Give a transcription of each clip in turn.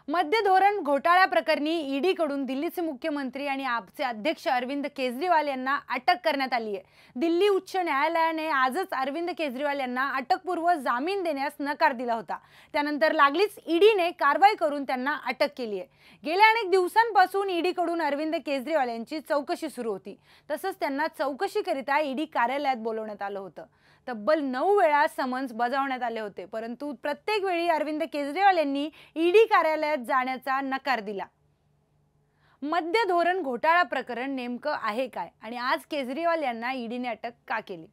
मद्य धोरण घोटाळा प्रकरणी ईडीकडून दिल्लीचे मुख्यमंत्री आणि आपचे अध्यक्ष अरविंद केजरीवाल यांना अटक करण्यात आली आहे। दिल्ली उच्च न्यायालयाने आजच अरविंद केजरीवाल यांना अटकपूर्व जामीन देण्यास नकार दिला होता। त्यानंतर लागलीच ईडीने कारवाई करून त्यांना अटक केली आहे। गेल्या अनेक दिवसांपासून ईडीकडून अरविंद केजरीवाल यांची चौकशी सुरू होती। तसंच त्यांना चौकशीकरिता ईडी कार्यालयात बोलवण्यात आलं होतं। तब्बल 9 वेळा समन्स बजावण्यात आले होते, परंतु प्रत्येक वेळी अरविंद केजरीवाल यांनी ईडी कार्यालयात जाण्याचा नकार दिला। मद्य धोरण घोटाळा प्रकरण नेमकं आहे काय आणि आज केजरीवाल यांना ईडीने अटक का केली?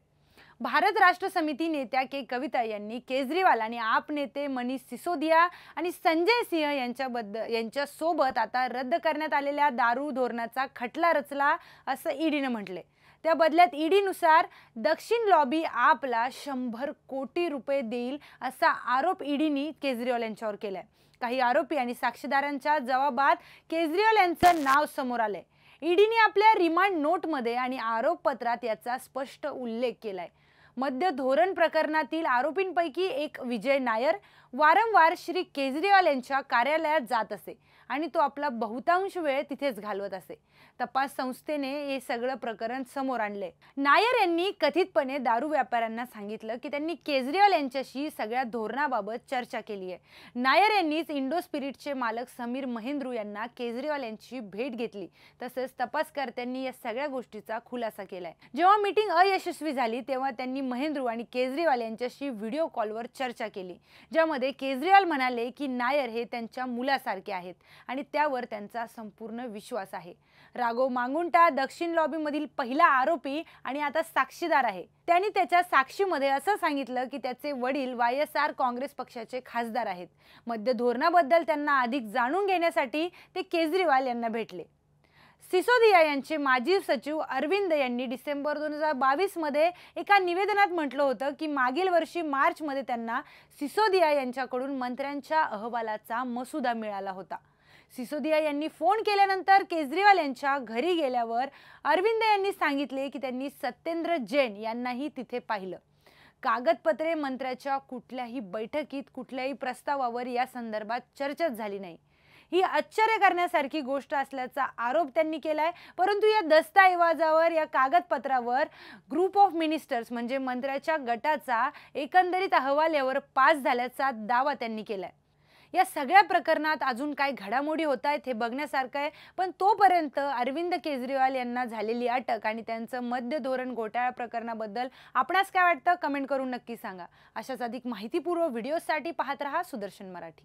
भारत राष्ट्र समिती नेत्या के कविता यांनी केजरीवाल आणि आप नेते मनीष सिसोदिया आणि संजय सिंह यांच्यासोबत आता रद्द करण्यात आलेल्या दारू धोरणाचा खटला रचला असं ईडीने म्हटले। त्या बदल्यात ईडीनुसार दक्षिण लॉबी आपला 100 कोटी रुपये देईल असा आरोप ईडीने केजरीवाल यांच्यावर केलाय। काही आरोपी आणि साक्षीदारांच्या जबाबात केजरीवाल यांचं नाव समोर आलंय। ईडीने आपल्या रिमांड नोटमध्ये आणि आरोपपत्रात याचा स्पष्ट उल्लेख केलाय। मद्य धोरण प्रकरणातील आरोपींपैकी एक विजय नायर वारंवार श्री केजरीवाल यांच्या कार्यालयात जात असे आणि तो आपला बहुतांश वेळ तिथेच घालवत असे। तपास संस्थेने हे सगळं प्रकरण समोर आणले। नायर यांनी कथितपणे दारू व्यापाऱ्यांना सांगितलं की त्यांनी केजरीवाल यांच्याशी सगळ्या धोरणाबाबत चर्चा केली आहे। नायर यांनीच इंडो स्पिरिटचे मालक समीर महेंद्रू यांना केजरीवाल यांची भेट घेतली। तसेच तपासकर्त्यांनी या सगळ्या गोष्टीचा खुलासा केलाय। जेव्हा मीटिंग अयशस्वी झाली तेव्हा त्यांनी महेंद्रू आणि केजरीवाल यांच्याशी व्हिडिओ कॉलवर चर्चा केली, ज्यामध्ये केजरीवाल म्हणाले की नायर हे त्यांच्या मुलासारखे आहेत आणि त्यावर त्यांचा संपूर्ण विश्वास आहे। राघव मांगुंटा दक्षिण लॉबीमधील पहिला आरोपी आणि आता साक्षीदार आहे। त्यांनी त्याच्या साक्षीमध्ये असं सांगितलं की त्याचे वडील वायएसआर काँग्रेस पक्षाचे खासदार आहेत। मद्य धोरणाबद्दल त्यांना अधिक जाणून घेण्यासाठी ते केजरीवाल यांना भेटले। सिसोदिया यांचे माजी सचिव अरविंद यांनी डिसेंबर 2022 मध्ये एका निवेदनात म्हटलं होतं की मागील वर्षी मार्च मध्ये त्यांना सिसोदिया यांच्याकडून मंत्र्यांच्या अहवालाचा मसुदा मिळाला होता। सिसोदिया यांनी फोन केल्यानंतर केजरीवाल यांच्या घरी गेल्यावर अरविंद यांनी सांगितले की त्यांनी सत्येंद्र जैन यांनाही तिथे पाहिलं। कागदपत्रे मंत्र्याच्या कुठल्याही बैठकीत कुठल्याही प्रस्तावावर या संदर्भात चर्चाच झाली नाही। ही आश्चर्य करण्यासारखी गोष्ट असल्याचा आरोप त्यांनी केलाय। परंतु या दस्तऐवजावर या कागदपत्रावर ग्रुप ऑफ मिनिस्टर्स म्हणजे मंत्र्याच्या गटाचा एकंदरीत अहवाल यावर पास झाल्याचा दावा त्यांनी केलाय। या सगळ्या प्रकरणात अजून काय घडामोडी होत आहेत हे बघण्यासारखं आहे, पण तोपर्यंत अरविंद केजरीवाल यांना झालेली अटक आणि त्यांचं मद्य धोरण घोटाळा प्रकरणाबद्दल आपणास काय वाटतं कमेंट करून नक्की सांगा। अशाच अधिक माहितीपूर्ण व्हिडिओसाठी पाहत रहा सुदर्शन मराठी।